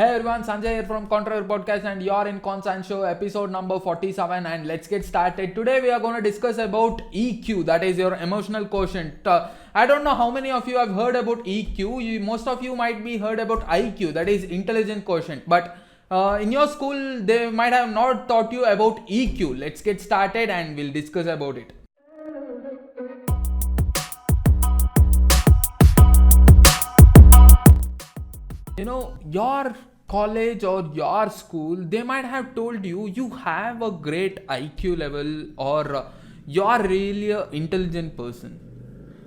Hey everyone, Sanjay here from Contriver podcast and you're in Constant Show episode number 47 and let's get started. Today we are going to discuss about EQ, that is your emotional quotient. I don't know how many of you have heard about EQ. Most of you might be heard about IQ, that is intelligent quotient. But in your school they might have not taught you about EQ. Let's get started and we'll discuss about it. Your college or your school, they might have told you have a great IQ level or you're really an intelligent person.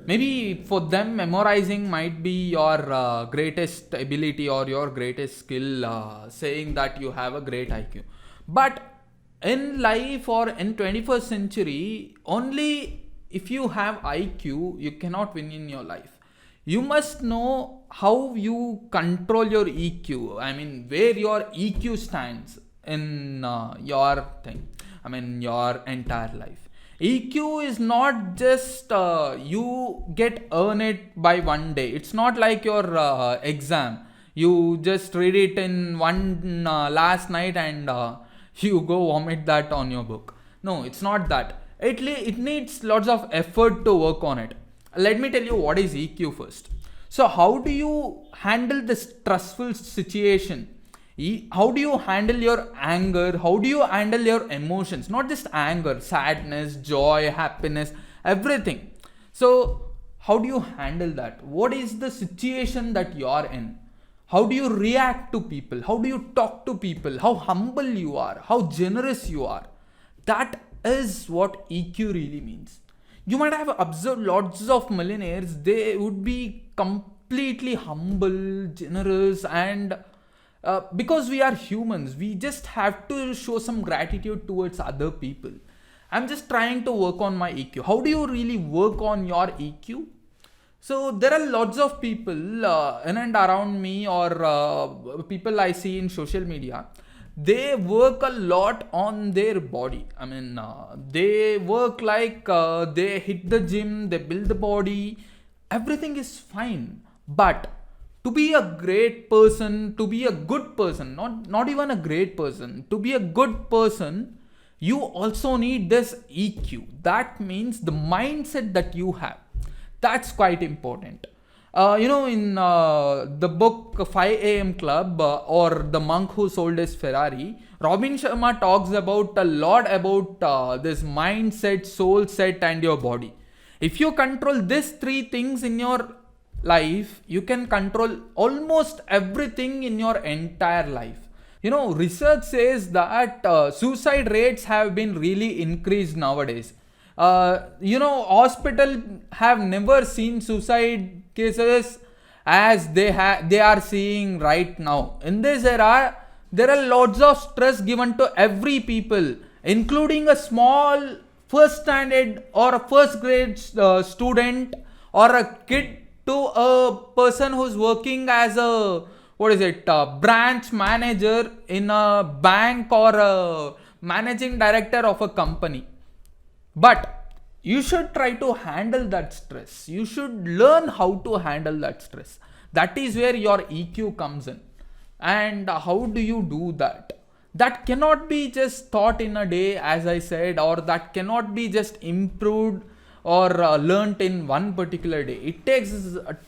Maybe for them memorizing might be your greatest ability or your greatest skill, saying that you have a great IQ. But in life or in 21st century, only if you have IQ you cannot win in your life. You must know how you control your EQ. I mean, where your EQ stands in your thing. I mean, your entire life. EQ is not just you get earn it by one day. It's not like your exam. You just read it in one last night and you go vomit that on your book. No, it's not that. It needs lots of effort to work on it. Let me tell you what is EQ first. So how do you handle the stressful situation? How do you handle your anger? How do you handle your emotions? Not just anger, sadness, joy, happiness, everything. So how do you handle that? What is the situation that you are in? How do you react to people? How do you talk to people? How humble you are? How generous you are? That is what EQ really means. You might have observed lots of millionaires, they would be completely humble, generous, and because we are humans, we just have to show some gratitude towards other people. I'm just trying to work on my EQ. How do you really work on your EQ? So there are lots of people in and around me or people I see in social media. They work a lot on their body. I mean, they work like they hit the gym, they build the body, everything is fine. But to be a great person, to be a good person, not even a great person, to be a good person, you also need this EQ. That means the mindset that you have. That's quite important. In the book 5 a.m. Club or The Monk Who Sold His Ferrari, Robin Sharma talks about a lot about this mindset, soul set, and your body. If you control these three things in your life, you can control almost everything in your entire life. Research says that suicide rates have been really increased nowadays. Hospital have never seen suicide cases as they are seeing right now. In this era, there are lots of stress given to every people, including a small first standard or a first grade student or a kid to a person who's working as a branch manager in a bank or a managing director of a company. But you should try to handle that stress. You should learn how to handle that stress. That is where your EQ comes in. And how do you do that? That cannot be just taught in a day, as I said, or that cannot be just improved or learnt in one particular day. It takes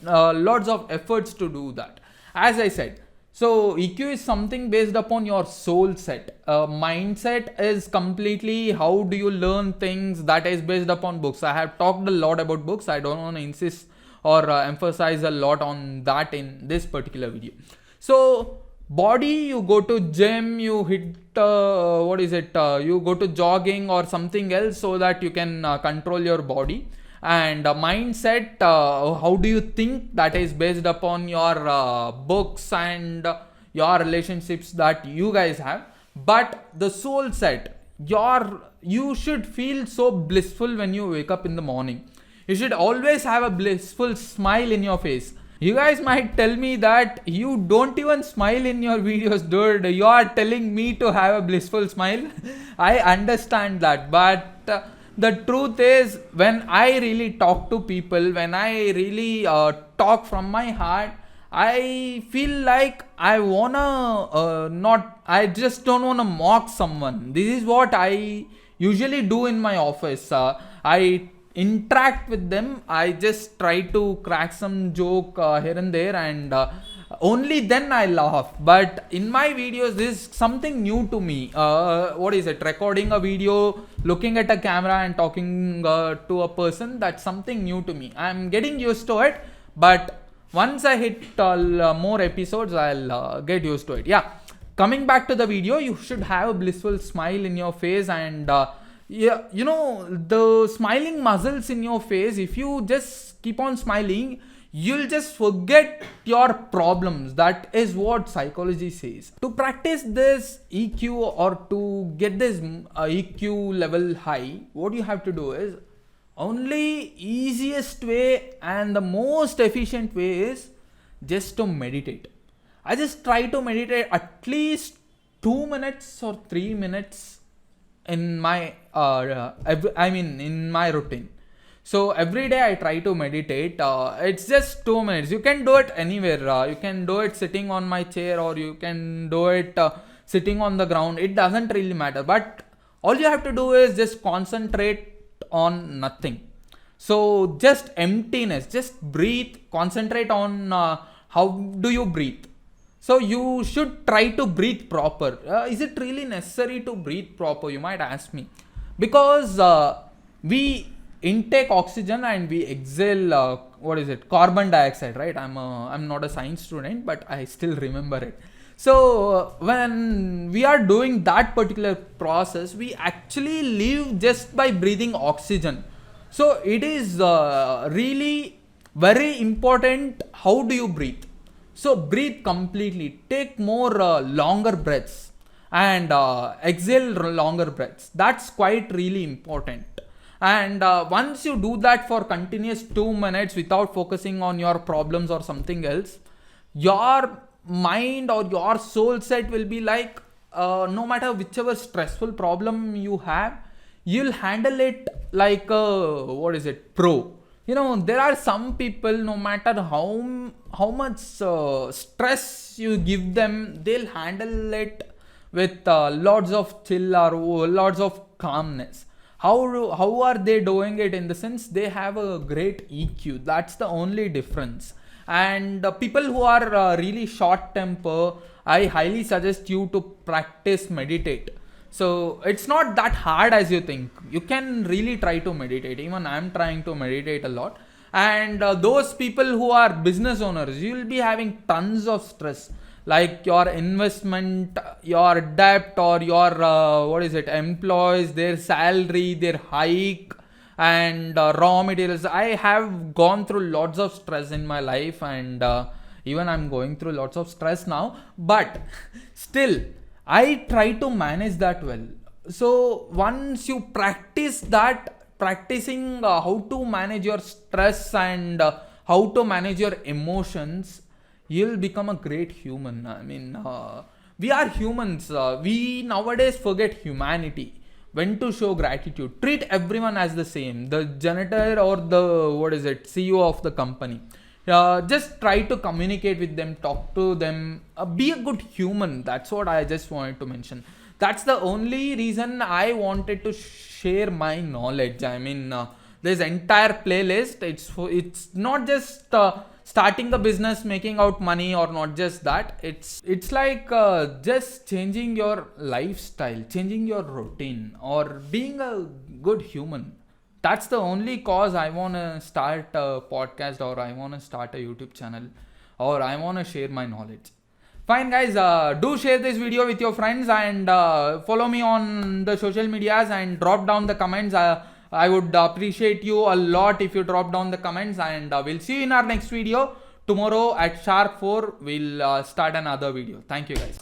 lots of efforts to do that. As I said, so EQ is something based upon your soul set. Mindset is completely how do you learn things, that is based upon books. I have talked a lot about books. I don't want to insist or emphasize a lot on that in this particular video. So body, you go to gym, you hit you go to jogging or something else so that you can control your body. And mindset, how do you think, that is based upon your books and your relationships that you guys have. But the soul set, you should feel so blissful when you wake up in the morning. You should always have a blissful smile in your face. You guys might tell me that you don't even smile in your videos, dude. You are telling me to have a blissful smile. I understand that, but the truth is, when I really talk to people, when I really talk from my heart, I feel like I wanna not, I just don't wanna mock someone. This is what I usually do in my office. I interact with them. I just try to crack some joke here and there, and only then I laugh. But in my videos, this is something new to me. What is it? Recording a video, looking at a camera, and talking to a person. That's something new to me. I'm getting used to it, but once I hit more episodes, I'll get used to it. Yeah. Coming back to the video, you should have a blissful smile in your face, and yeah, the smiling muscles in your face. If you just keep on smiling, you'll just forget your problems. That is what psychology says. To practice this EQ, or to get this EQ level high, what you have to do is, only easiest way and the most efficient way is just to meditate. I just try to meditate at least 2 minutes or 3 minutes in my in my routine. So every day I try to meditate. It's just 2 minutes. You can do it anywhere. You can do it sitting on my chair, or you can do it sitting on the ground. It doesn't really matter. But all you have to do is just concentrate on nothing. So just emptiness. Just breathe. Concentrate on how do you breathe. So you should try to breathe proper. Is it really necessary to breathe proper? You might ask me. Because we intake oxygen and we exhale carbon dioxide, right? I'm not a science student, but I still remember it. So when we are doing that particular process, we actually live just by breathing oxygen. So it is really very important. How do you breathe? So breathe completely. Take more longer breaths, and exhale longer breaths. That's quite really important. And once you do that for continuous 2 minutes without focusing on your problems or something else, your mind or your soul set will be like, no matter whichever stressful problem you have, you'll handle it like a pro. There are some people, no matter how much stress you give them, they'll handle it with lots of chill or lots of calmness. How are they doing it? In the sense, they have a great EQ. That's the only difference. And people who are really short temper, I highly suggest you to practice meditate. So it's not that hard as you think. You can really try to meditate. Even I'm trying to meditate a lot. And those people who are business owners, you will be having tons of stress, like your investment, your debt, or your employees, their salary, their hike, and raw materials. I have gone through lots of stress in my life, and even I'm going through lots of stress now, but still I try to manage that well. So once you practice that, practicing how to manage your stress and how to manage your emotions, you'll become a great human. I mean, we are humans. We nowadays forget humanity. When to show gratitude, treat everyone as the same. The janitor or the CEO of the company. Just try to communicate with them, talk to them, be a good human. That's what I just wanted to mention. That's the only reason I wanted to share my knowledge. I mean, this entire playlist, it's not just starting a business, making out money, or not just that. It's like just changing your lifestyle, changing your routine, or being a good human. That's the only cause I want to start a podcast, or I want to start a YouTube channel, or I want to share my knowledge. Fine guys, do share this video with your friends, and follow me on the social medias, and drop down the comments. I would appreciate you a lot if you drop down the comments, and we'll see you in our next video. Tomorrow at sharp 4, we'll start another video. Thank you guys.